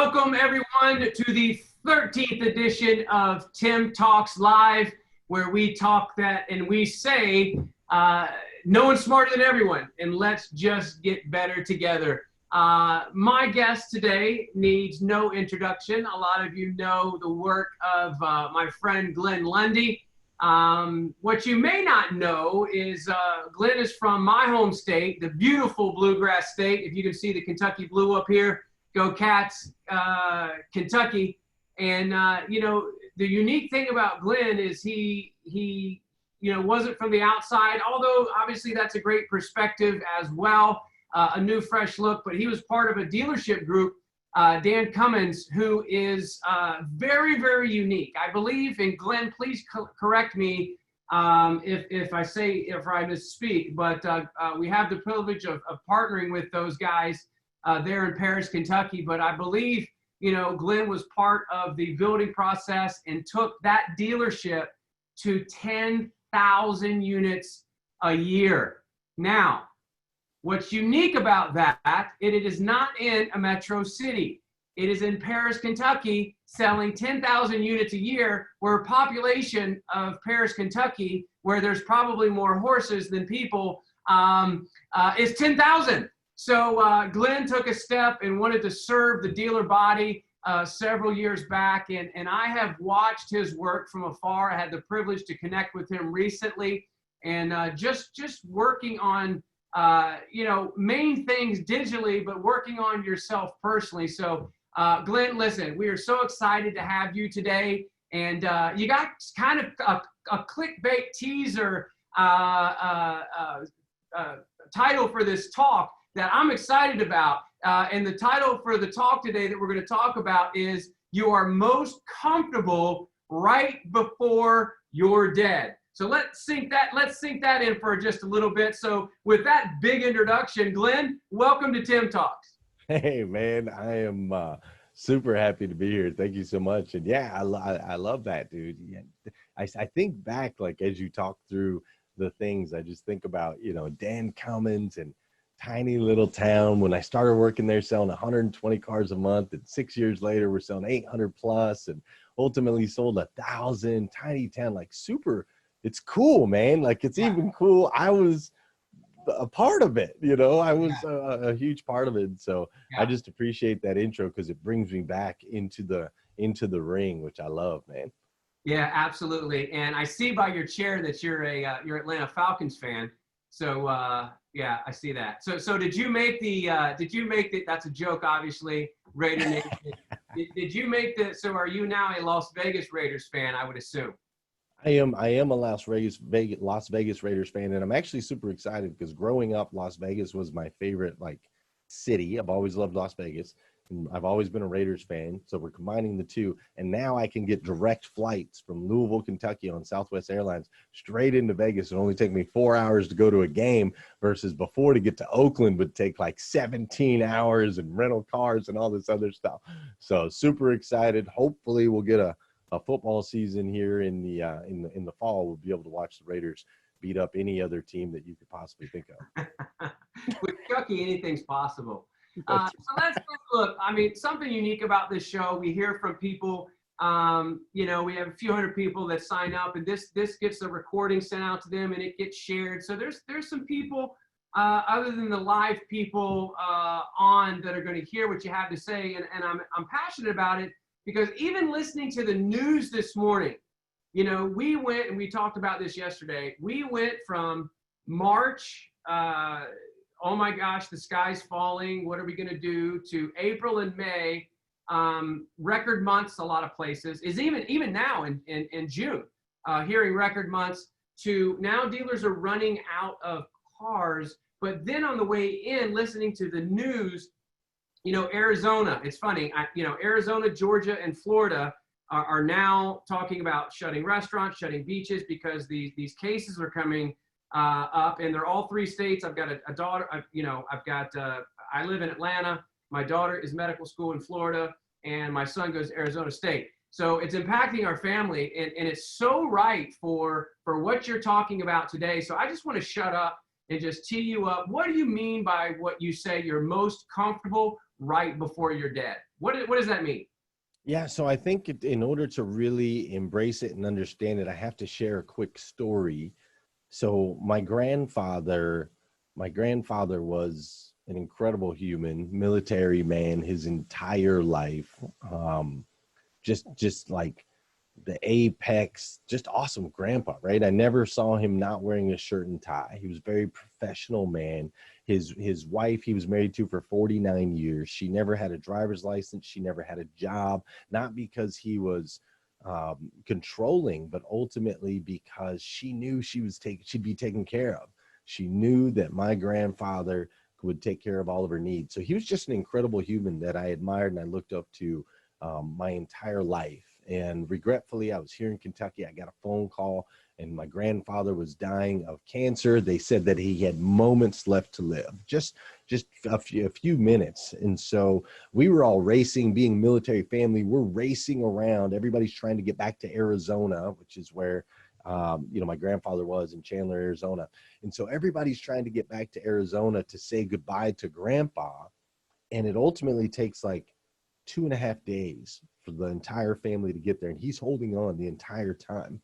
Welcome everyone to the 13th edition of Tim Talks Live, where we talk that and we say, no one's smarter than everyone, and let's just get better together. My guest today needs no introduction. A lot of you know the work of my friend Glenn Lundy. What you may not know is Glenn is from my home state, the beautiful Bluegrass State. If you can see the Kentucky Blue up here, go Cats, Kentucky. And, you know, the unique thing about Glenn is he wasn't from the outside, although obviously that's a great perspective as well, a new, fresh look, but he was part of a dealership group, Dan Cummins, who is very, very unique. I believe, and Glenn, please correct me if I misspeak, but we have the privilege of partnering with those guys there in Paris, Kentucky. But I believe, you know, Glenn was part of the building process and took that dealership to 10,000 units a year. Now, what's unique about that, it is not in a metro city. It is in Paris, Kentucky, selling 10,000 units a year, where a population of Paris, Kentucky, where there's probably more horses than people, is 10,000. So Glenn took a step and wanted to serve the dealer body several years back, and I have watched his work from afar. I had the privilege to connect with him recently, and just working on main things digitally, but working on yourself personally. So Glenn, listen, we are so excited to have you today, and you got kind of a clickbait teaser title for this talk that I'm excited about. And the title for the talk today that we're going to talk about is "You Are Most Comfortable Right Before You're Dead." So let's sink that in for just a little bit. So with that big introduction, Glenn, welcome to Tim Talks. Hey man, I am super happy to be here. Thank you so much. And yeah, I love that, dude. Yeah, I think back, like, as you talk through the things, I just think about, you know, Dan Cummins and tiny little town. When I started working there, selling 120 cars a month, and 6 years later, we're selling 800 plus, and ultimately sold 1,000. Tiny town, like, super. It's cool, man. Like, it's even cool. I was a part of it, you know. I was a huge part of it. So I just appreciate that intro, because it brings me back into the ring, which I love, man. Yeah, absolutely. And I see by your chair that you're you're Atlanta Falcons fan. So yeah, I see that. So did you make the that's a joke, obviously, Raider Nation. did you make the, so are you now a Las Vegas Raiders fan, I would assume? I am a Las Vegas Raiders fan, and I'm actually super excited because growing up, Las Vegas was my favorite, like, city. I've always loved Las Vegas, and I've always been a Raiders fan. So we're combining the two, and now I can get direct flights from Louisville, Kentucky on Southwest Airlines straight into Vegas. It only take me 4 hours to go to a game, versus before, to get to Oakland would take like 17 hours and rental cars and all this other stuff. So super excited. Hopefully we'll get a football season here in the fall. We'll be able to watch the Raiders beat up any other team that you could possibly think of. With Chucky, anything's possible. So let's look. I mean, something unique about this show. We hear from people. You know, we have a few hundred people that sign up, and this gets the recording sent out to them, and it gets shared. So there's some people other than the live people on that are going to hear what you have to say, and I'm passionate about it. Because even listening to the news this morning, you know, we went, and we talked about this yesterday, we went from March, oh my gosh, the sky's falling, what are we going to do, to April and May, record months, a lot of places, is even now in June, hearing record months, to now dealers are running out of cars. But then on the way in, listening to the news, you know, Arizona, it's funny, Arizona, Georgia, and Florida are now talking about shutting restaurants, shutting beaches, because these cases are coming up, and they're all three states. I've got a daughter, I live in Atlanta. My daughter is medical school in Florida, and my son goes to Arizona State. So it's impacting our family, and it's so right for what you're talking about today. So I just want to shut up and just tee you up. What do you mean by what you say you're most comfortable right before you're dead? What does that mean? Yeah, so I think in order to really embrace it and understand it, I have to share a quick story. So my grandfather was an incredible human, military man his entire life. Just like the apex, just awesome grandpa, right? I never saw him not wearing a shirt and tie. He was a very professional man. His wife he was married to for 49 years. She never had a driver's license. She never had a job, not because he was controlling, but ultimately because she knew she'd be taken care of. She knew that my grandfather would take care of all of her needs. So he was just an incredible human that I admired and I looked up to my entire life. And regretfully, I was here in Kentucky. I got a phone call, and my grandfather was dying of cancer. They said that he had moments left to live, just a few minutes. And so we were all racing, being military family. We're racing around. Everybody's trying to get back to Arizona, which is where my grandfather was in Chandler, Arizona. And so everybody's trying to get back to Arizona to say goodbye to grandpa. And it ultimately takes like 2.5 days for the entire family to get there. And he's holding on the entire time.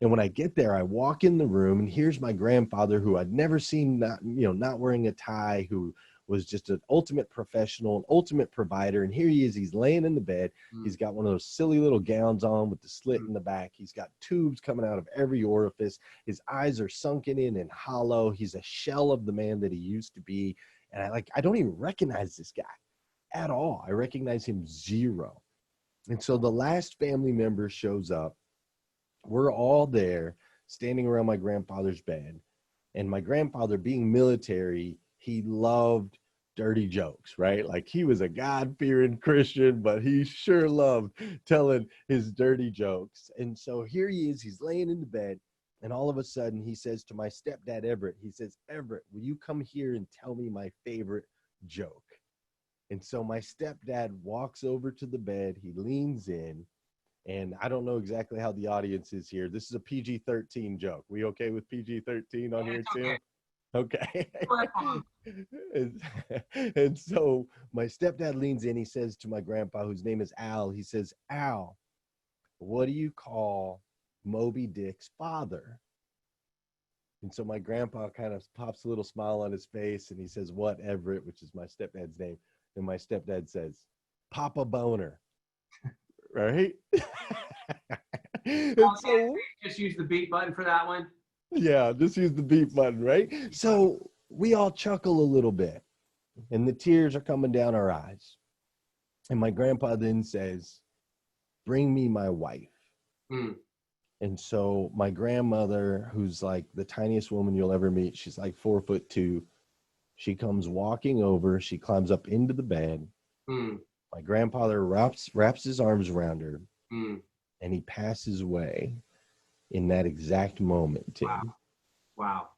And when I get there, I walk in the room and here's my grandfather who I'd never seen not wearing a tie, who was just an ultimate professional, an ultimate provider. And here he is, he's laying in the bed. He's got one of those silly little gowns on with the slit in the back. He's got tubes coming out of every orifice. His eyes are sunken in and hollow. He's a shell of the man that he used to be. And I don't even recognize this guy at all. I recognize him zero. And so the last family member shows up. We're all there standing around my grandfather's bed. And my grandfather, being military, he loved dirty jokes, right? Like he was a God-fearing Christian, but he sure loved telling his dirty jokes. And so here he is, he's laying in the bed. And all of a sudden he says to my stepdad, Everett, he says, Everett, will you come here and tell me my favorite joke? And so my stepdad walks over to the bed, he leans in, and I don't know exactly how the audience is here. This is a PG-13 joke. We okay with PG-13 on here, Tim? Okay. and so my stepdad leans in, he says to my grandpa, whose name is Al, he says, Al, what do you call Moby Dick's father? And so my grandpa kind of pops a little smile on his face, and he says, what, Everett, which is my stepdad's name. And my stepdad says, Papa Boner, right? And so, just use the beat button for that one. Yeah, just use the beat button, right? So we all chuckle a little bit, and the tears are coming down our eyes. And my grandpa then says, bring me my wife. And so my grandmother, who's like the tiniest woman you'll ever meet, she's like 4'2". She comes walking over. She climbs up into the bed. My grandfather wraps his arms around her, and he passes away in that exact moment, Tim. Wow.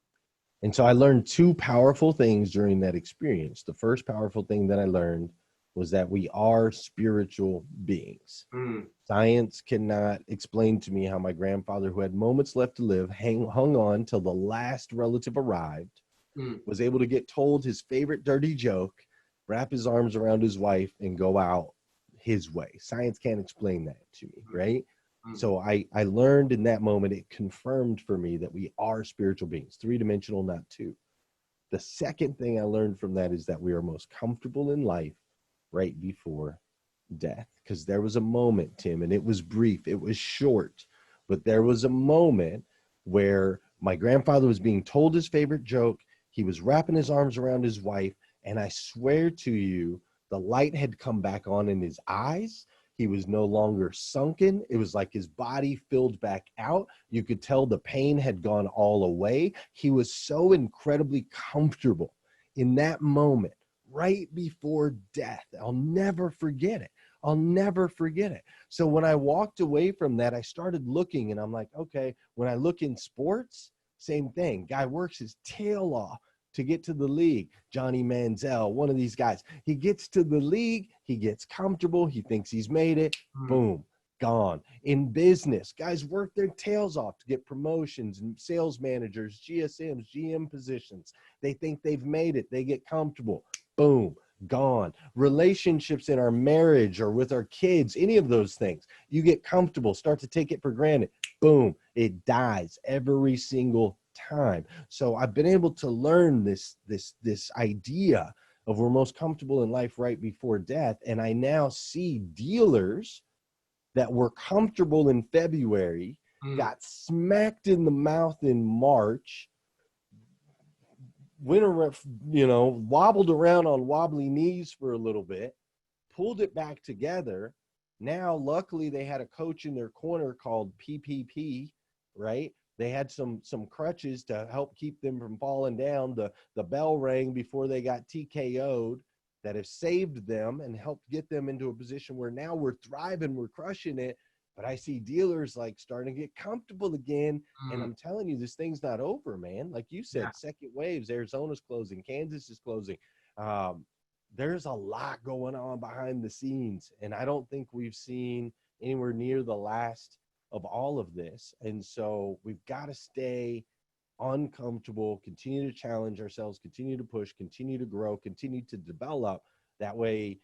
And so I learned two powerful things during that experience. The first powerful thing that I learned was that we are spiritual beings. Science cannot explain to me how my grandfather, who had moments left to live, hung on till the last relative arrived, was able to get told his favorite dirty joke, wrap his arms around his wife, and go out his way. Science can't explain that to me, right? So I learned in that moment, it confirmed for me that we are spiritual beings, three-dimensional, not two. The second thing I learned from that is that we are most comfortable in life right before death. Because there was a moment, Tim, and it was brief, it was short, but there was a moment where my grandfather was being told his favorite joke. He was wrapping his arms around his wife, and I swear to you, the light had come back on in his eyes. He was no longer sunken. It was like his body filled back out. You could tell the pain had gone all away. He was so incredibly comfortable in that moment, right before death. I'll never forget it. I'll never forget it. So when I walked away from that, I started looking, and I'm like, okay, when I look in sports, same thing. Guy works his tail off to get to the league. Johnny Manziel, one of these guys, he gets to the league, he gets comfortable, he thinks he's made it, boom, gone. In business, guys work their tails off to get promotions and sales managers, GSMs, GM positions. They think they've made it, they get comfortable, boom, gone. Relationships in our marriage or with our kids, any of those things, you get comfortable, start to take it for granted, boom, it dies every single time. So I've been able to learn this idea of we're most comfortable in life right before death. And I now see dealers that were comfortable in February, got smacked in the mouth in March, went around, wobbled around on wobbly knees for a little bit, pulled it back together. Now, luckily, they had a coach in their corner called PPP, right? They had some crutches to help keep them from falling down. The bell rang before they got TKO'd that have saved them and helped get them into a position where now we're thriving, we're crushing it. But I see dealers like starting to get comfortable again. And I'm telling you, this thing's not over, man. Like you said, second waves, Arizona's closing, Kansas is closing. There's a lot going on behind the scenes. And I don't think we've seen anywhere near the last of all of this. And so we've got to stay uncomfortable, continue to challenge ourselves, continue to push, continue to grow, continue to develop. That way,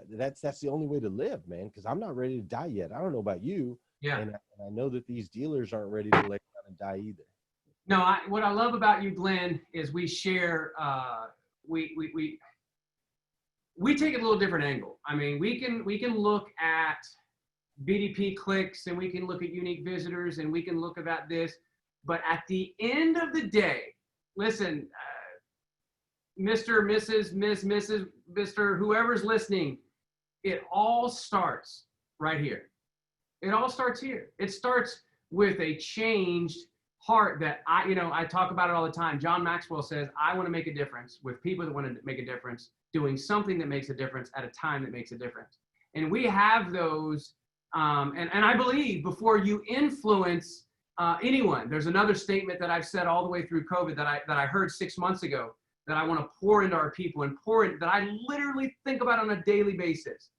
that's the only way to live, man, because I'm not ready to die yet. I don't know about you. And I know that these dealers aren't ready to lay down and die either. No, what I love about you, Glenn, is we share, we take it a little different angle. I mean, we can look at BDP clicks and we can look at unique visitors and we can look at this. But at the end of the day, listen, Mr., Mrs., Miss, Mrs., Mr., whoever's listening, it all starts right here. It all starts here. It starts with a changed heart that I talk about it all the time. John Maxwell says, I want to make a difference with people that want to make a difference, doing something that makes a difference at a time that makes a difference. And we have those, and I believe before you influence anyone, there's another statement that I've said all the way through COVID that I heard 6 months ago, that I want to pour into our people and that I literally think about on a daily basis.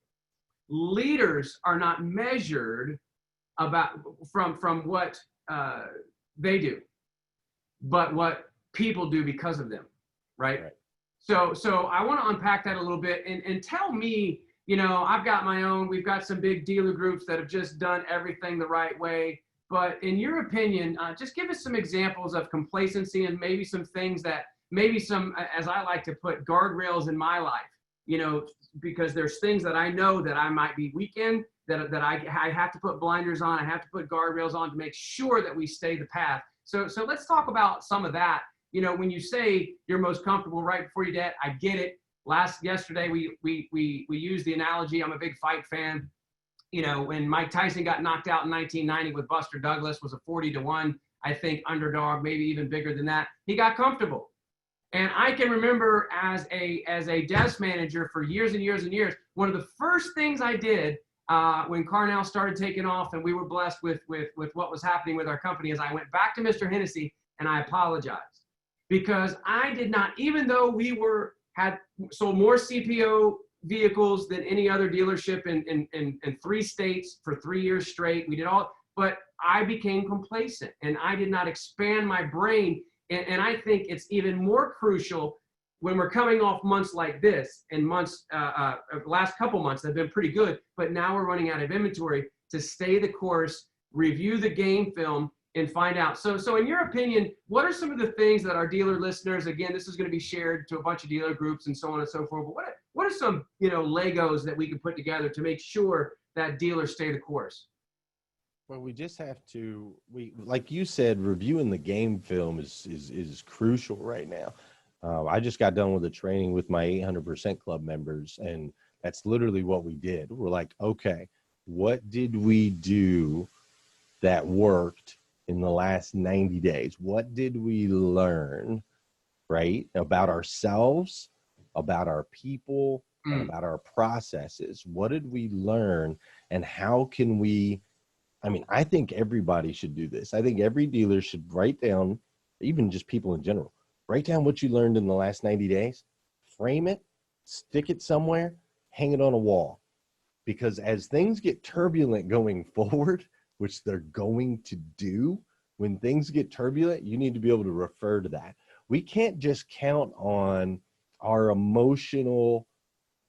Leaders are not measured from what they do, but what people do because of them, right? So I want to unpack that a little bit and tell me, I've got my own, we've got some big dealer groups that have just done everything the right way. But in your opinion, just give us some examples of complacency and maybe some things that, maybe some, as I like to put, guardrails in my life, because there's things that I know that I might be weak in, that I have to put blinders on, I have to put guardrails on to make sure that we stay the path. So let's talk about some of that. When you say you're most comfortable right before your death, I get it. Yesterday we used the analogy. I'm a big fight fan. When Mike Tyson got knocked out in 1990 with Buster Douglas, was a 40-1, I think, underdog, maybe even bigger than that. He got comfortable. And I can remember as a desk manager for years and years and years, one of the first things I did when Carnell started taking off and we were blessed with what was happening with our company is I went back to Mr. Hennessy and I apologized. Because I did not, even though we had sold more CPO vehicles than any other dealership in 3 states for 3 years straight, we did all, but I became complacent and I did not expand my brain. And I think it's even more crucial when we're coming off months like this, and months, last couple months have been pretty good, but now we're running out of inventory, to stay the course, review the game film, and find out. So in your opinion, what are some of the things that our dealer listeners, again, this is going to be shared to a bunch of dealer groups and so on and so forth, but what are some, Legos that we can put together to make sure that dealers stay the course? Well, we just have to, like you said, reviewing the game film is crucial right now. I just got done with a training with my 800% club members, and that's literally what we did. We're like, okay, what did we do that worked in the last 90 days? What did we learn, right, about ourselves, about our people, and about our processes? What did we learn, and how can we, I think everybody should do this. I think every dealer should write down, even just people in general, write down what you learned in the last 90 days, frame it, stick it somewhere, hang it on a wall. Because as things get turbulent going forward, which they're going to do, when things get turbulent, you need to be able to refer to that. We can't just count on our emotional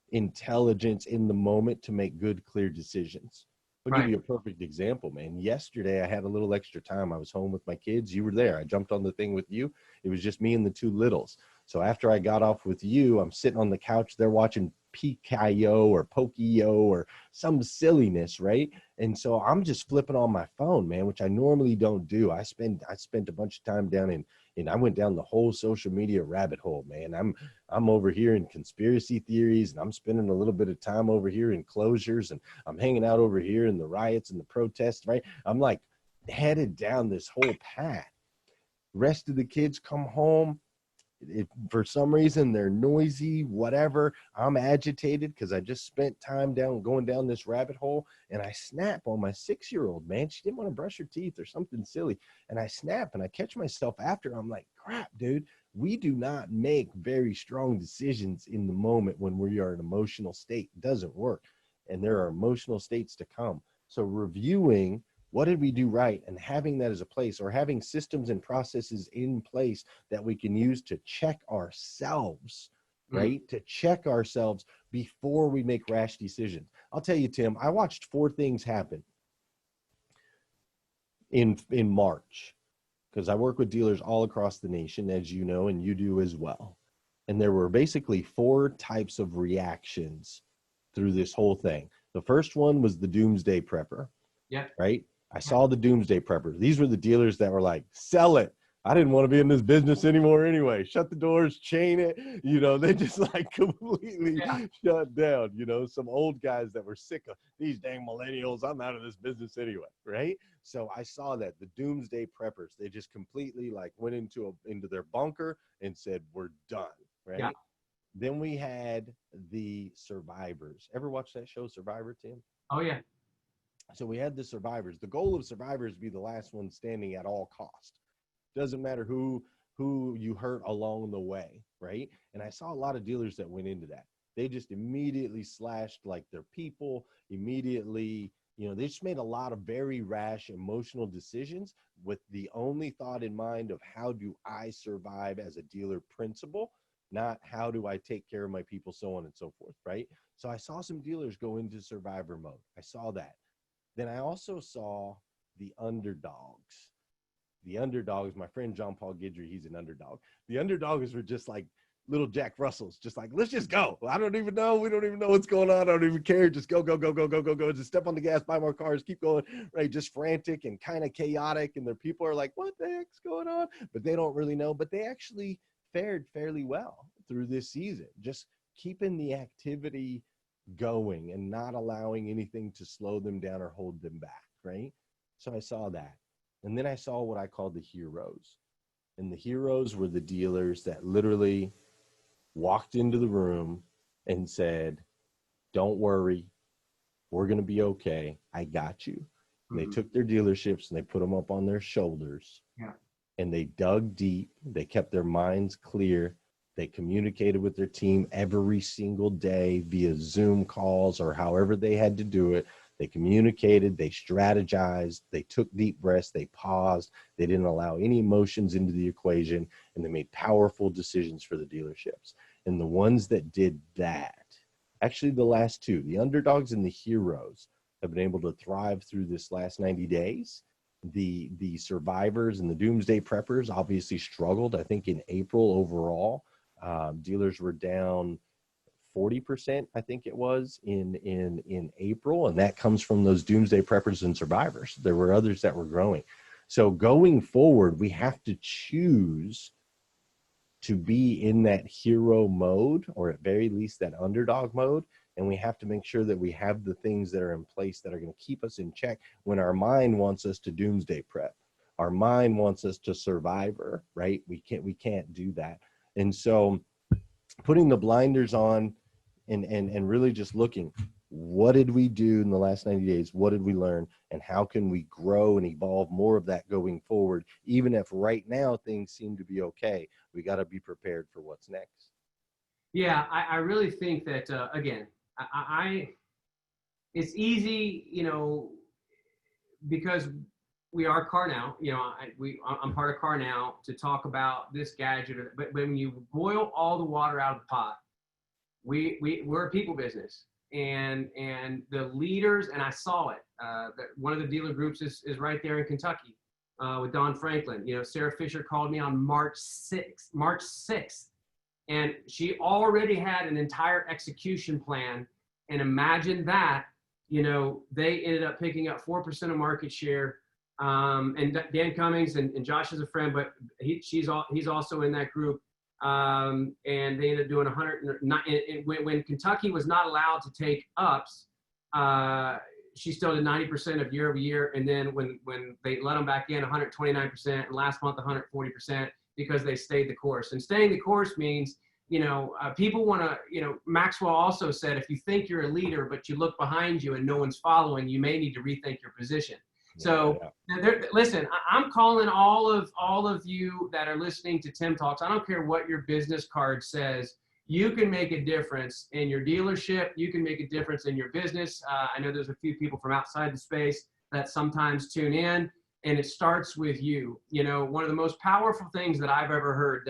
intelligence in the moment to make good, clear decisions. I'll give you a perfect example, man. Yesterday, I had a little extra time. I was home with my kids. You were there. I jumped on the thing with you. It was just me and the two littles. So after I got off with you, I'm sitting on the couch. They're watching PKO or Pokio or some silliness, right? And so I'm just flipping on my phone, man, which I normally don't do. I spent a bunch of time down and I went down the whole social media rabbit hole, man. I'm over here in conspiracy theories, and I'm spending a little bit of time over here in closures, and I'm hanging out over here in the riots and the protests, right? I'm like headed down this whole path. Rest of the kids come home. For some reason, they're noisy, whatever. I'm agitated because I just spent time going down this rabbit hole, and I snap on my 6-year-old, man. She didn't want to brush her teeth or something silly, and I snap, and I catch myself after. I'm like, crap, dude. We do not make very strong decisions in the moment when we are in an emotional state. It doesn't work, and there are emotional states to come. So reviewing what did we do right, and having that as a place, or having systems and processes in place that we can use to check ourselves, right? To check ourselves before we make rash decisions. I'll tell you, Tim, I watched 4 things happen in March, because I work with dealers all across the nation, as you know, and you do as well. And there were basically 4 types of reactions through this whole thing. The first one was the doomsday prepper. Yeah. Right? I saw the doomsday preppers. These were the dealers that were like, sell it. I didn't want to be in this business anymore anyway. Shut the doors, chain it. You know, they just like completely shut down. You know, some old guys that were sick of these dang millennials. I'm out of this business anyway, right? So I saw that the doomsday preppers, they just completely like went into their bunker and said, we're done, right? Yeah. Then we had the survivors. Ever watch that show, Survivor, Tim? Oh, yeah. So we had the survivors. The goal of survivors be the last one standing at all cost. Doesn't matter who you hurt along the way, right? And I saw a lot of dealers that went into that. They just immediately slashed like their people, immediately, you know, they just made a lot of very rash emotional decisions with the only thought in mind of how do I survive as a dealer principal, not how do I take care of my people, so on and so forth, right? So I saw some dealers go into survivor mode. I saw that. Then I also saw the underdogs. The underdogs, my friend John Paul Guidry, he's an underdog. The underdogs were just like little Jack Russells, just like, let's just go. I don't even know. We don't even know what's going on. I don't even care. Just go, go, go, go, go, go, go. Just step on the gas, buy more cars, keep going, right? Just frantic and kind of chaotic. And their people are like, what the heck's going on? But they don't really know. But they actually fared fairly well through this season, just keeping the activity going and not allowing anything to slow them down or hold them back, right? So I saw that. And then I saw what I called the heroes. And the heroes were the dealers that literally walked into the room and said, don't worry, we're going to be okay. I got you. And they took their dealerships and they put them up on their shoulders. Yeah. And they dug deep. They kept their minds clear. They communicated with their team every single day via Zoom calls or however they had to do it. They communicated, they strategized, they took deep breaths, they paused, they didn't allow any emotions into the equation, and they made powerful decisions for the dealerships. And the ones that did that, actually the last 2, the underdogs and the heroes, have been able to thrive through this last 90 days. The survivors and the doomsday preppers obviously struggled. I think in April overall, dealers were down 40%, I think it was in April, and that comes from those doomsday preppers and survivors. There were others that were growing. So going forward, we have to choose to be in that hero mode, or at very least that underdog mode, and we have to make sure that we have the things that are in place that are going to keep us in check when our mind wants us to doomsday prep. Our mind wants us to survivor, right? We can't do that. And so putting the blinders on and really just looking, what did we do in the last 90 days? What did we learn? And how can we grow and evolve more of that going forward? Even if right now things seem to be okay, we got to be prepared for what's next. Yeah, I really think that, again, it's easy, you know, because we are Car Now. You know, I'm part of Car Now to talk about this gadget. But when you boil all the water out of the pot, we're a people business, and the leaders, and I saw it. That one of the dealer groups is right there in Kentucky with Don Franklin. You know, Sarah Fisher called me on March 6th, and she already had an entire execution plan. And imagine that, you know, they ended up picking up 4% of market share. And Dan Cummings and Josh is a friend, but he's also in that group. And they ended up doing 109. When Kentucky was not allowed to take ups, she still did 90% of year over year. And then when they let them back in, 129%, and last month 140%, because they stayed the course. And staying the course means, you know, people want to, you know, Maxwell also said, if you think you're a leader, but you look behind you and no one's following, you may need to rethink your position. So listen, I'm calling all of you that are listening to Tim Talks. I don't care what your business card says. You can make a difference in your dealership. You can make a difference in your business. I know there's a few people from outside the space that sometimes tune in, and it starts with you. You know, one of the most powerful things that I've ever heard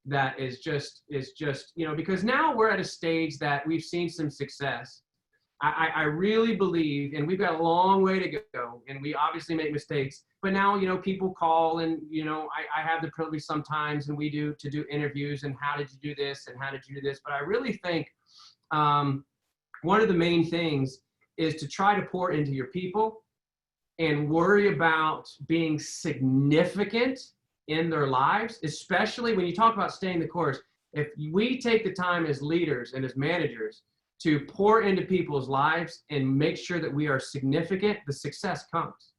that is just, you know, because now we're at a stage that we've seen some success. I really believe, and we've got a long way to go, and we obviously make mistakes, but now, you know, people call, and, you know, I have the privilege sometimes, and we do interviews, and how did you do this, and how did you do this? But I really think one of the main things is to try to pour into your people and worry about being significant in their lives, especially when you talk about staying the course. If we take the time as leaders and as managers to pour into people's lives and make sure that we are significant, the success comes,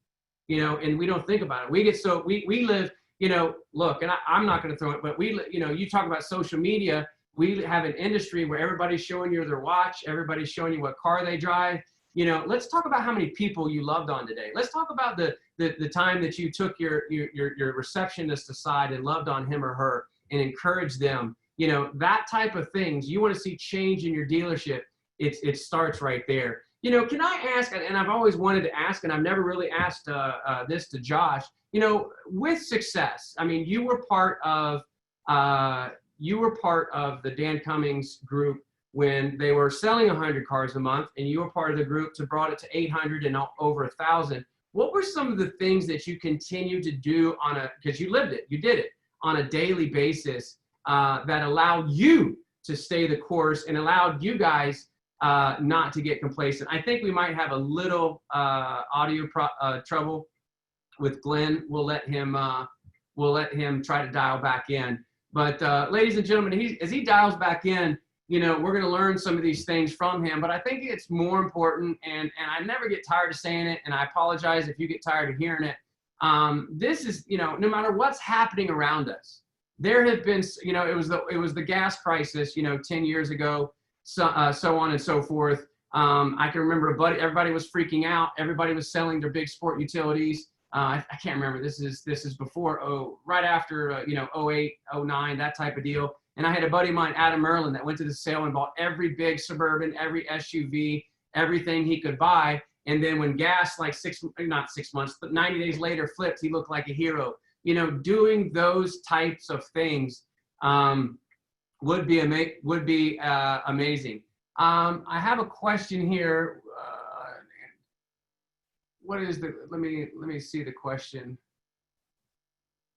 you know, and we don't think about it. We get so, we live, you know, look, and I'm not going to throw it, but you know, you talk about social media, we have an industry where everybody's showing you their watch, everybody's showing you what car they drive. You know, let's talk about how many people you loved on today. Let's talk about the time that you took your receptionist aside and loved on him or her and encouraged them. You know, that type of things. You want to see change in your dealership. It starts right there. You know, can I ask, and I've always wanted to ask, and I've never really asked this to Josh, you know, with success, I mean, you were part of the Dan Cummings group when they were selling 100 cars a month, and you were part of the group to brought it to 800 and over 1,000. What were some of the things that you continue to do because you lived it, you did it on a daily basis that allowed you to stay the course and allowed you guys not to get complacent? I think we might have a little audio trouble with Glenn. We'll let him try to dial back in. But ladies and gentlemen, as he dials back in, you know, we're going to learn some of these things from him. But I think it's more important, and I never get tired of saying it, and I apologize if you get tired of hearing it. This is, you know, no matter what's happening around us, there have been, you know, it was the gas crisis, you know, 10 years ago. So on and so forth. I can remember everybody was freaking out. Everybody was selling their big sport utilities. I can't remember. This is before, right after, you know, 08, 09, that type of deal. And I had a buddy of mine, Adam Merlin, that went to the sale and bought every big Suburban, every SUV, everything he could buy. And then when gas, like not 6 months, but 90 days later flipped, he looked like a hero. You know, doing those types of things would be amazing. I have a question here. What is let me see the question.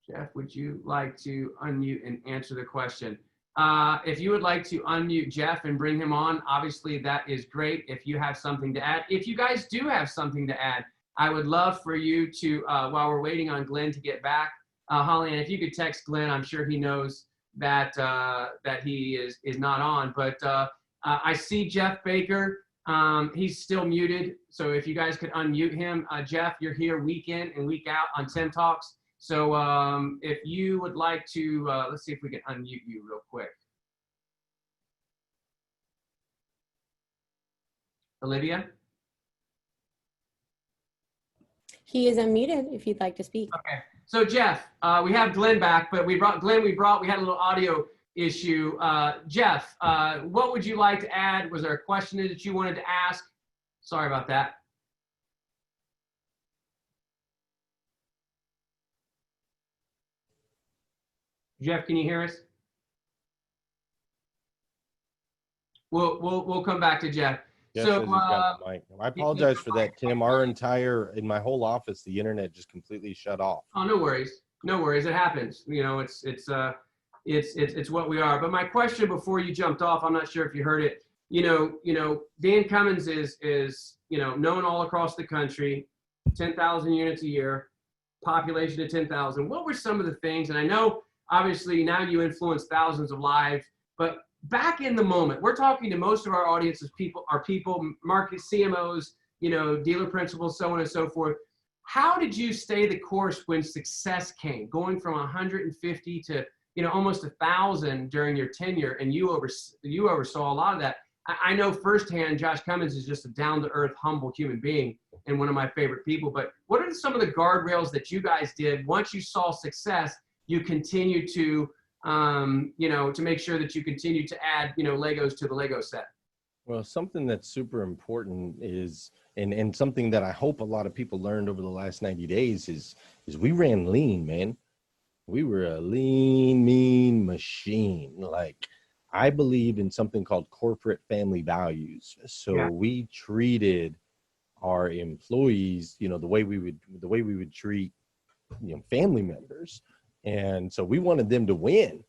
Jeff, would you like to unmute and answer the question? If you would like to unmute Jeff and bring him on, obviously that is great. If you have something to add, if you guys do have something to add, I would love for you to, while we're waiting on Glenn to get back, Holly, and if you could text Glenn, I'm sure he knows that he is not on. But I see Jeff Baker. He's still muted. So if you guys could unmute him. Jeff, you're here week in and week out on Tim Talks. So if you would like to, let's see if we can unmute you real quick. Olivia? He is unmuted if you'd like to speak. Okay. So Jeff, we have Glenn back, but we had a little audio issue. Jeff, what would you like to add? Was there a question that you wanted to ask? Sorry about that. Jeff, can you hear us? We'll come back to Jeff. Jeff So says he's got the mic. I apologize for that, Tim. In my whole office, the internet just completely shut off. oh, no worries. No worries. It happens. You know, it's what we are. But my question before you jumped off, I'm not sure if you heard it. Dan Cummins is known all across the country, 10,000 units a year, population of 10,000. What were some of the things? And I know obviously now you influence thousands of lives, but back in the moment, we're talking to most of our audiences, people, market CMOs, dealer principals, so on and so forth. How did you stay the course when success came, going from 150 to almost 1,000 during your tenure, and you oversaw a lot of that? I know firsthand Josh Cummins is just a down-to-earth, humble human being and one of my favorite people. But what are some of the guardrails that you guys did once you saw success? You continue to to make sure that you continue to add Legos to the Lego set. Well, something that's super important is, and something that I hope a lot of people learned over the last 90 days is we ran lean, man. We were a lean, mean machine. Like, I believe in something called corporate family values. So we treated our employees, the way we would treat, family members. And so we wanted them to win.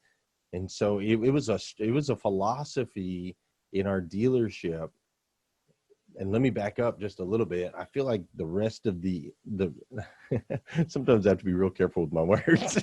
And so it was a philosophy in our dealership. And let me back up just a little bit. I feel like the rest of the sometimes I have to be real careful with my words.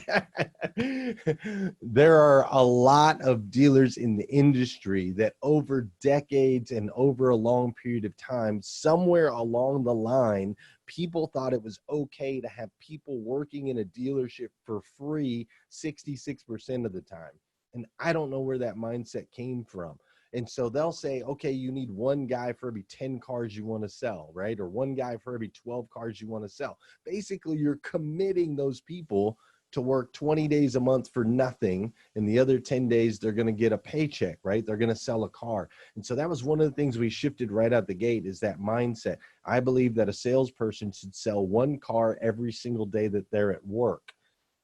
There are a lot of dealers in the industry that over decades and over a long period of time, somewhere along the line, people thought it was okay to have people working in a dealership for free 66% of the time. And I don't know where that mindset came from. And so they'll say, okay, you need one guy for every 10 cars you want to sell, right? Or one guy for every 12 cars you want to sell. Basically, you're committing those people to work 20 days a month for nothing. And the other 10 days, they're going to get a paycheck, right? They're going to sell a car. And so that was one of the things we shifted right out the gate, is that mindset. I believe that a salesperson should sell one car every single day that they're at work.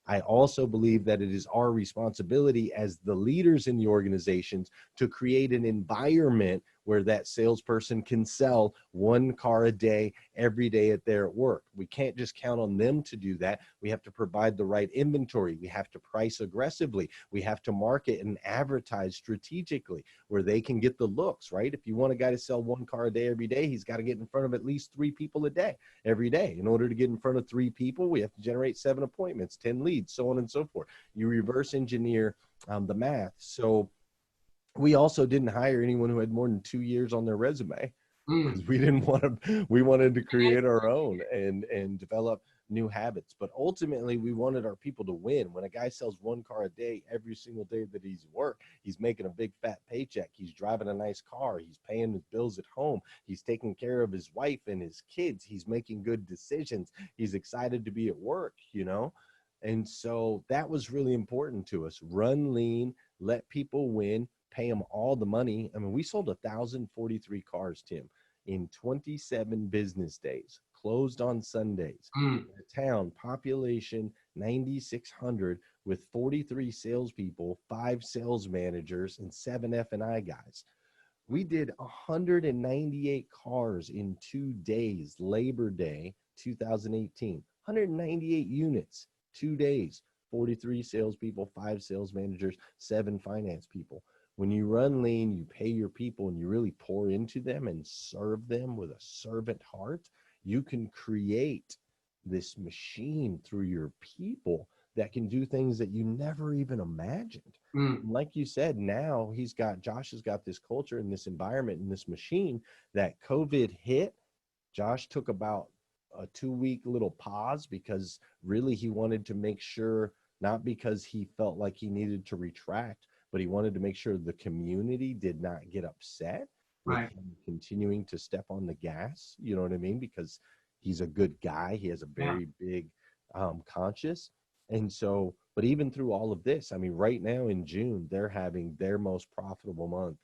I also believe that it is our responsibility as the leaders in the organizations to create an environment where that salesperson can sell one car a day, every day at their work. We can't just count on them to do that. We have to provide the right inventory. We have to price aggressively. We have to market and advertise strategically where they can get the looks, right? If you want a guy to sell one car a day, every day, he's got to get in front of at least 3 people a day, every day. In order to get in front of 3 people, we have to generate 7 appointments, 10 leads, so on and so forth. You reverse engineer the math. So we also didn't hire anyone who had more than 2 years on their resume. We didn't want to, we wanted to create our own and develop new habits. But ultimately, we wanted our people to win. When a guy sells one car a day, every single day that he's at work, he's making a big fat paycheck. He's driving a nice car. He's paying his bills at home. He's taking care of his wife and his kids. He's making good decisions. He's excited to be at work, And so that was really important to us. Run lean, let people win, pay them all the money. I mean, we sold 1,043 cars, Tim, in 27 business days, closed on Sundays. A town, population 9,600 with 43 salespeople, 5 sales managers, and 7 F&I guys. We did 198 cars in 2 days, Labor Day 2018, 198 units, 2 days, 43 salespeople, 5 sales managers, 7 finance people. When you run lean, you pay your people and you really pour into them and serve them with a servant heart, you can create this machine through your people that can do things that you never even imagined. Like you said, now Josh has got this culture and this environment and this machine that COVID hit. Josh took about a 2-week little pause because really he wanted to make sure, not because he felt like he needed to retract, but he wanted to make sure the community did not get upset with him continuing to step on the gas. You know what I mean? Because he's a good guy. He has a very big conscience. And so, but even through all of this, I mean, right now in June, they're having their most profitable month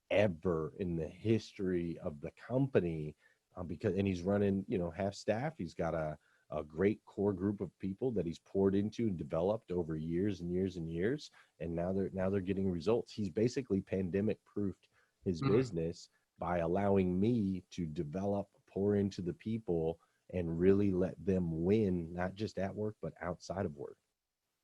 ever in the history of the company and he's running, half staff. He's got a a great core group of people that he's poured into and developed over years and years and years. And now they're getting results. He's basically pandemic proofed his business by allowing me to develop, pour into the people, and really let them win, not just at work, but outside of work.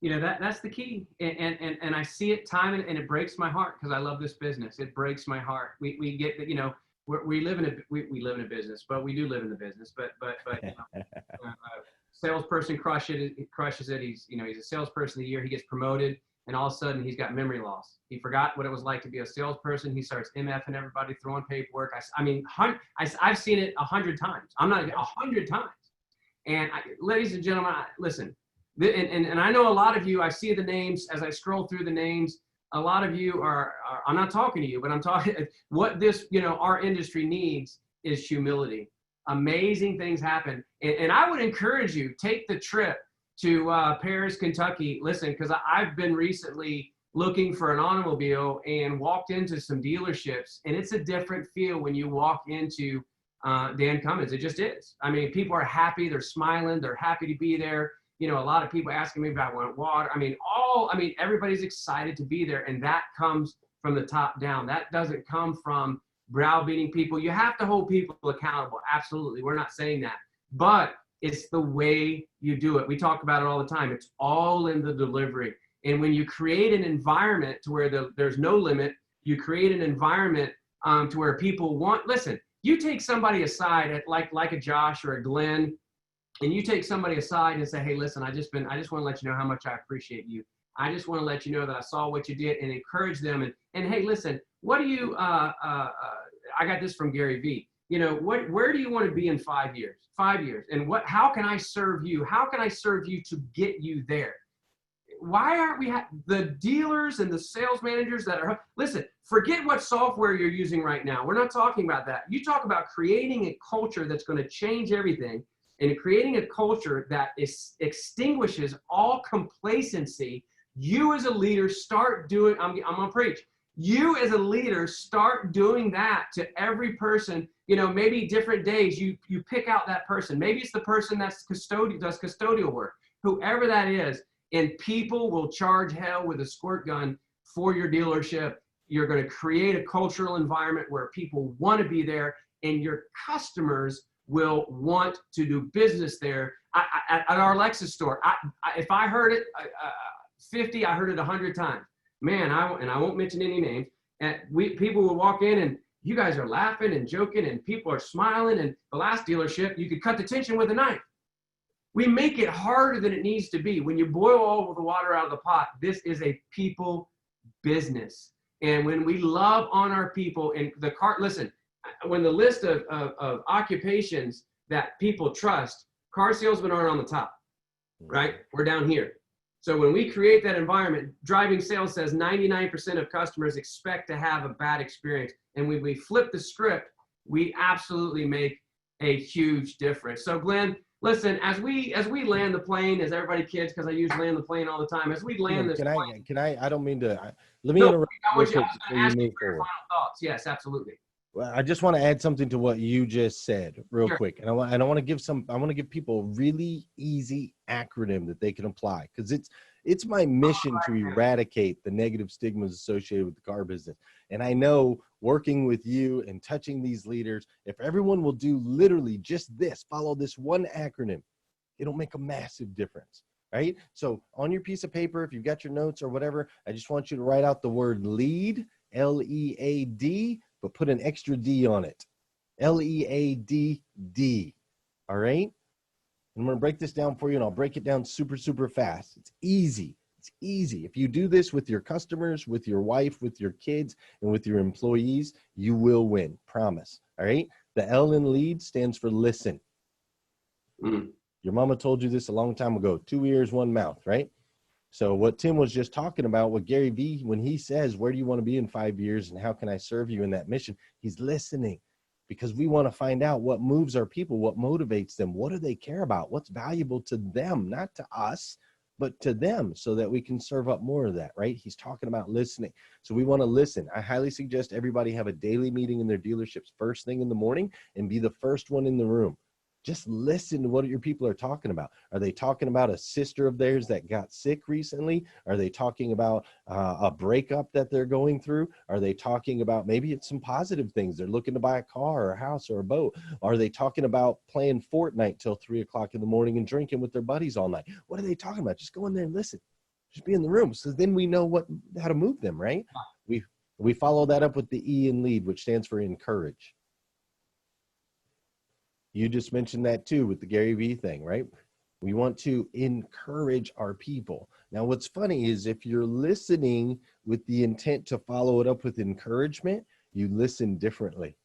You know, that's the key. And I see it time and it breaks my heart because I love this business. It breaks my heart. We get that, you know, we live in a business, but we do live in the business, but you know, salesperson crushes it. He's a salesperson of the year. He gets promoted and all of a sudden he's got memory loss. He forgot what it was like to be a salesperson. He starts MFing everybody, throwing paperwork. I've seen it 100 times. I'm not 100 times. And ladies and gentlemen, listen, and I know a lot of you, I see the names as I scroll through the names. A lot of you are I'm not talking to you, but I'm talking, what this, you know, our industry needs is humility. Amazing things happen. And I would encourage you, take the trip to Paris, Kentucky. Listen, because I've been recently looking for an automobile and walked into some dealerships, and it's a different feel when you walk into Dan Cummins. It just is. I mean, people are happy, they're smiling, they're happy to be there. You know, a lot of people asking me about water. Everybody's excited to be there, and that comes from the top down. That doesn't come from browbeating people. You have to hold people accountable. Absolutely. We're not saying that, but it's the way you do it. We talk about it all the time. It's all in the delivery. And when you create an environment to where there's no limit, you create an environment to where people want, listen, you take somebody aside at like a Josh or a Glenn, and you take somebody aside and say, hey, listen, I just want to let you know how much I appreciate you. I just want to let you know that I saw what you did, and encourage them. And hey, listen, what do you, I got this from Gary Vee. You know, where do you want to be in 5 years? 5 years. And how can I serve you? How can I serve you to get you there? Why aren't we the dealers and the sales managers that are, listen, forget what software you're using right now. We're not talking about that. You talk about creating a culture that's going to change everything, and creating a culture that extinguishes all complacency. You as a leader start doing, I'm going to preach. You as a leader start doing that to every person. You know, maybe different days you pick out that person. Maybe it's the person that's does custodial work, whoever that is, and people will charge hell with a squirt gun for your dealership. You're going to create a cultural environment where people want to be there, and your customers will want to do business there. At our Lexus store, if I heard it 50, I heard it 100 times. Man, I won't mention any names. And people will walk in, and you guys are laughing and joking, and people are smiling. And the last dealership, you could cut the tension with a knife. We make it harder than it needs to be. When you boil all the water out of the pot, this is a people business. And when we love on our people, and the car, listen, when the list of occupations that people trust, car salesmen aren't on the top, right? We're down here. So when we create that environment, driving sales says 99% of customers expect to have a bad experience. And when we flip the script, we absolutely make a huge difference. So Glenn, listen, as we land the plane, as everybody kids, because I use land the plane all the time, as we land this plane. Can I don't mean to, let me interrupt. I was going to ask you for your final thoughts. Yes, absolutely. Well, I just want to add something to what you just said real quick. And I want to give people a really easy acronym that they can apply, because it's my mission to eradicate the negative stigmas associated with the car business. And I know, working with you and touching these leaders, if everyone will do literally just this, follow this one acronym, it'll make a massive difference, right? So on your piece of paper, if you've got your notes or whatever, I just want you to write out the word LEAD, L-E-A-D, but put an extra D on it. L-E-A-D-D. All right? I'm going to break this down for you, and I'll break it down super, super fast. It's easy. It's easy. If you do this with your customers, with your wife, with your kids, and with your employees, you will win. Promise. All right? The L in LEAD stands for listen. Your mama told you this a long time ago. 2 ears, 1 mouth, right? So what Tim was just talking about, what Gary Vee, when he says, where do you want to be in 5 years and how can I serve you in that mission? He's listening, because we want to find out what moves our people, what motivates them, what do they care about, what's valuable to them, not to us, but to them, so that we can serve up more of that, right? He's talking about listening. So we want to listen. I highly suggest everybody have a daily meeting in their dealerships first thing in the morning and be the first one in the room. Just listen to what your people are talking about. Are they talking about a sister of theirs that got sick recently? Are they talking about a breakup that they're going through? Are they talking about, maybe it's some positive things, they're looking to buy a car or a house or a boat? Are they talking about playing Fortnite till 3 o'clock in the morning and drinking with their buddies all night? What are they talking about? Just go in there and listen. Just be in the room. So then we know how to move them, right? We follow that up with the E in lead, which stands for encourage. You just mentioned that too with the Gary Vee thing, right? We want to encourage our people. Now, what's funny is if you're listening with the intent to follow it up with encouragement, you listen differently.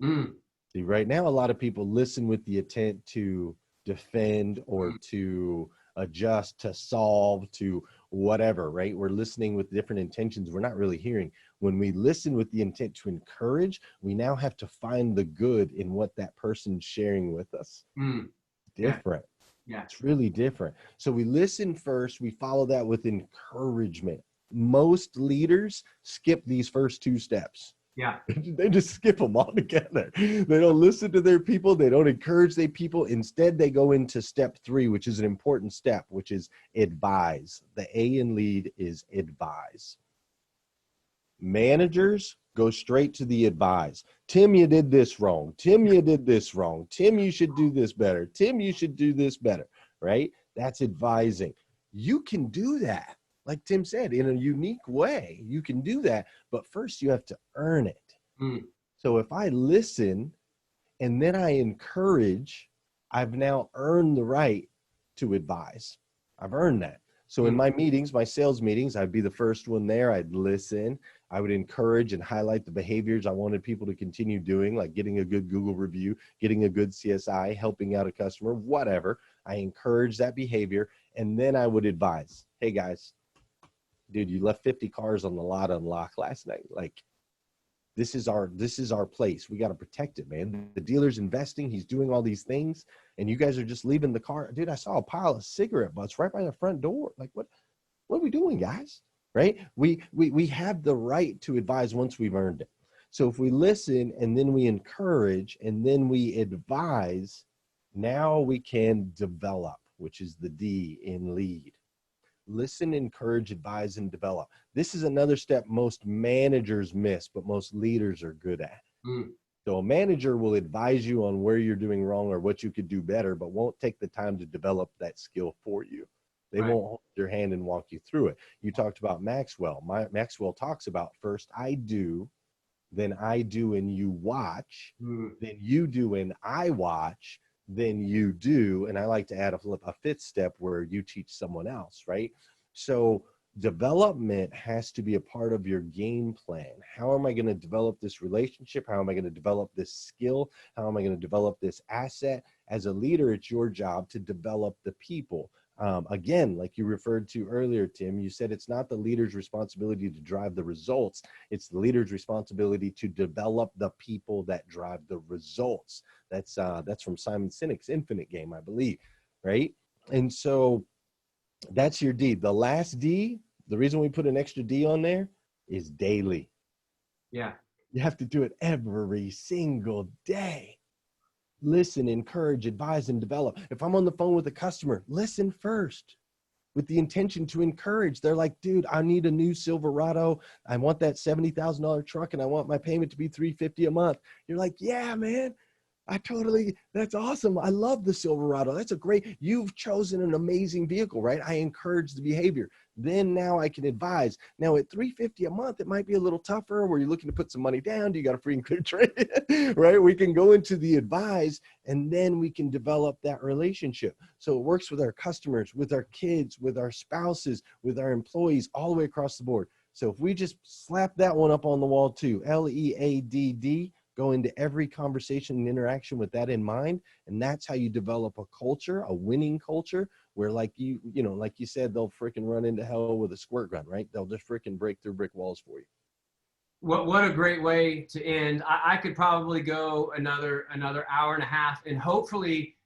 See, right now, a lot of people listen with the intent to defend or to adjust, to solve, to whatever, right? We're listening with different intentions. We're not really hearing. When we listen with the intent to encourage, we now have to find the good in what that person's sharing with us. Different. Yeah. It's really different. So we listen first, we follow that with encouragement. Most leaders skip these first two steps. Yeah. They just skip them altogether. They don't listen to their people. They don't encourage their people. Instead, they go into step 3, which is an important step, which is advise. The A in lead is advise. Managers go straight to the advise. Tim, you did this wrong. Tim, you did this wrong. Tim, you should do this better. Tim, you should do this better, right? That's advising. You can do that. Like Tim said, in a unique way, you can do that. But first you have to earn it. So if I listen and then I encourage, I've now earned the right to advise. I've earned that. So in my meetings, my sales meetings, I'd be the first one there. I'd listen. I would encourage and highlight the behaviors I wanted people to continue doing, like getting a good Google review, getting a good CSI, helping out a customer, whatever. I encourage that behavior. And then I would advise, hey guys, dude, you left 50 cars on the lot unlocked last night. Like, this is our place. We got to protect it, man. The dealer's investing. He's doing all these things. And you guys are just leaving the car. Dude, I saw a pile of cigarette butts right by the front door. Like, what are we doing, guys? Right? We have the right to advise once we've earned it. So if we listen and then we encourage and then we advise, now we can develop, which is the D in lead. Listen, encourage, advise, and develop. This is another step most managers miss, but most leaders are good at. So a manager will advise you on where you're doing wrong or what you could do better, but won't take the time to develop that skill for you. They won't hold your hand and walk you through it. You talked about Maxwell. Maxwell talks about first I do, then I do and you watch, then you do and I watch, then you do. And I like to add a fifth step where you teach someone else, right? So development has to be a part of your game plan. How am I going to develop this relationship? How am I going to develop this skill? How am I going to develop this asset? As a leader, it's your job to develop the people. Again, like you referred to earlier, Tim, you said it's not the leader's responsibility to drive the results. It's the leader's responsibility to develop the people that drive the results. That's from Simon Sinek's Infinite Game, I believe, right? And so that's your D. The last D, the reason we put an extra D on there is daily. Yeah. You have to do it every single day. Listen, encourage, advise, and develop. If I'm on the phone with a customer, listen first with the intention to encourage. They're like, dude, I need a new Silverado. I want that $70,000 truck and I want my payment to be $350 a month. You're like, yeah, man, that's awesome. I love the Silverado. That's you've chosen an amazing vehicle, right? I encourage the behavior. Then now I can advise. Now at $350 a month, it might be a little tougher where you're looking to put some money down. Do you got a free and clear trade? Right? We can go into the advise and then we can develop that relationship. So it works with our customers, with our kids, with our spouses, with our employees, all the way across the board. So if we just slap that one up on the wall too, LEADD, go into every conversation and interaction with that in mind. And that's how you develop a culture, a winning culture, where like you said, they'll freaking run into hell with a squirt gun, right? They'll just freaking break through brick walls for you. What a great way to end. I could probably go another hour and a half, and hopefully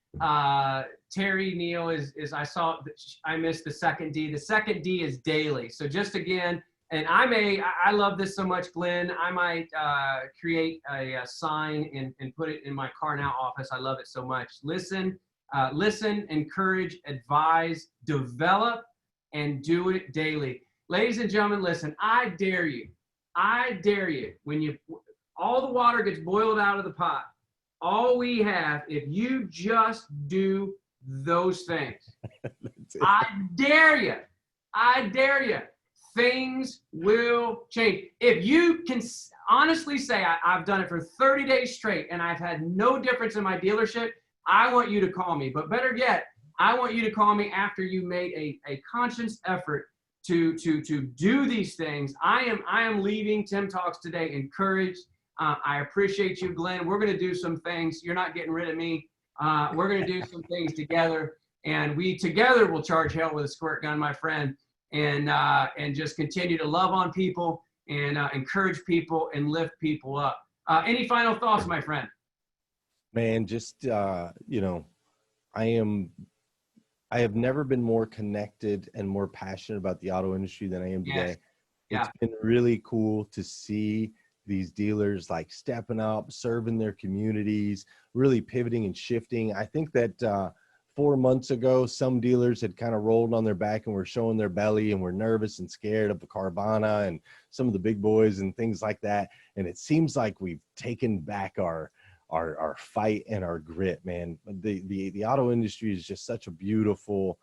Terry Neal is I missed the second D. The second D is daily. So just again, and I love this so much, Glenn. I might create a sign and put it in my Car Now office. I love it so much. Listen, encourage, advise, develop, and do it daily. Ladies and gentlemen, listen, I dare you, when all the water gets boiled out of the pot, all we have, if you just do those things, I dare you, things will change. If you can honestly say, I've done it for 30 days straight and I've had no difference in my dealership, I want you to call me. But better yet, I want you to call me after you made a conscious effort to do these things. I am leaving Tim Talks today encouraged. I appreciate you, Glenn. We're going to do some things. You're not getting rid of me. We're going to do some things together, and we together will charge hell with a squirt gun, my friend, and just continue to love on people and encourage people and lift people up. Any final thoughts, my friend? Man, just I have never been more connected and more passionate about the auto industry than I am today. Yes. It's been really cool to see these dealers like stepping up, serving their communities, really pivoting and shifting. I think that 4 months ago, some dealers had kind of rolled on their back and were showing their belly and were nervous and scared of the Carvana and some of the big boys and things like that. And it seems like we've taken back our fight and our grit, man. The auto industry is just such a beautiful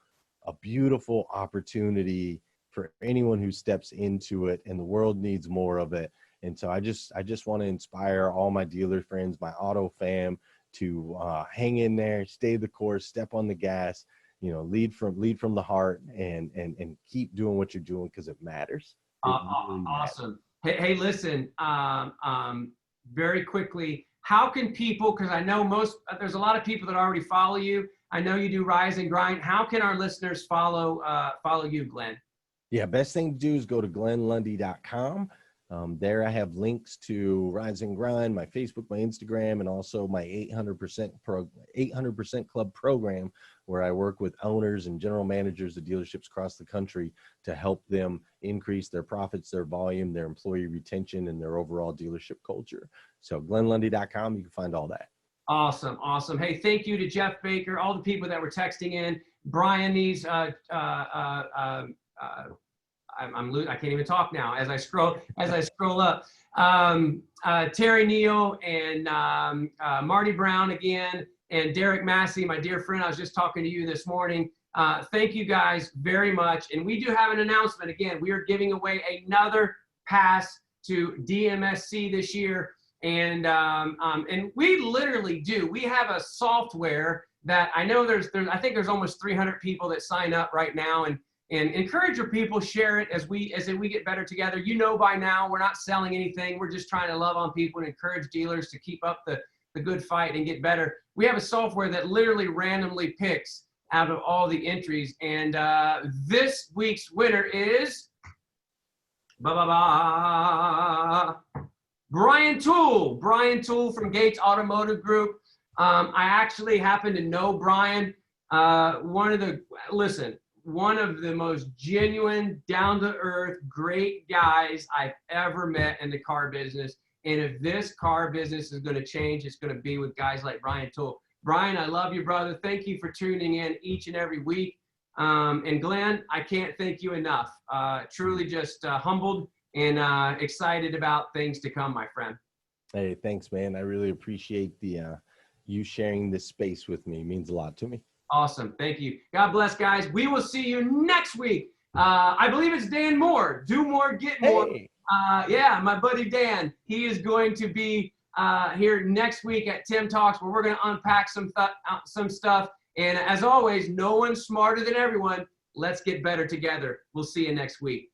opportunity for anyone who steps into it, and the world needs more of it. And so I just want to inspire all my dealer friends, my auto fam, to hang in there, stay the course, step on the gas, lead from the heart, and keep doing what you're doing, because it matters. Awesome. Hey, listen, very quickly, how can people, because I know there's a lot of people that already follow you. I know you do Rise and Grind. How can our listeners follow you, Glenn? Yeah, best thing to do is go to glennlundy.com. There I have links to Rise and Grind, my Facebook, my Instagram, and also my 800% Club program, where I work with owners and general managers of dealerships across the country to help them increase their profits, their volume, their employee retention, and their overall dealership culture. So glennlundy.com, you can find all that. Awesome. Hey, thank you to Jeff Baker, all the people that were texting in. Brian needs, I can't even talk now as I scroll up. Terry Neal and Marty Brown again, and Derek Massey, my dear friend. I was just talking to you this morning. Thank you guys very much. And we do have an announcement. Again, we are giving away another pass to DMSC this year. And we literally do. We have a software that I know I think there's almost 300 people that sign up right now, and encourage your people, share it as we get better together. By now, we're not selling anything. We're just trying to love on people and encourage dealers to keep up the good fight and get better. We have a software that literally randomly picks out of all the entries. And this week's winner is Brian Toole from Gates Automotive Group. I actually happen to know Brian. One of the most genuine, down-to-earth, great guys I've ever met in the car business. And if this car business is going to change, it's going to be with guys like Brian Toole. Brian, I love you, brother. Thank you for tuning in each and every week. And Glenn, I can't thank you enough. Truly just humbled and excited about things to come, my friend. Hey, thanks, man. I really appreciate you sharing this space with me. It means a lot to me. Awesome. Thank you. God bless, guys. We will see you next week. I believe it's Dan Moore. Do more, get more. Hey. Yeah, my buddy Dan. He is going to be here next week at Tim Talks, where we're going to unpack some stuff. And as always, no one's smarter than everyone. Let's get better together. We'll see you next week.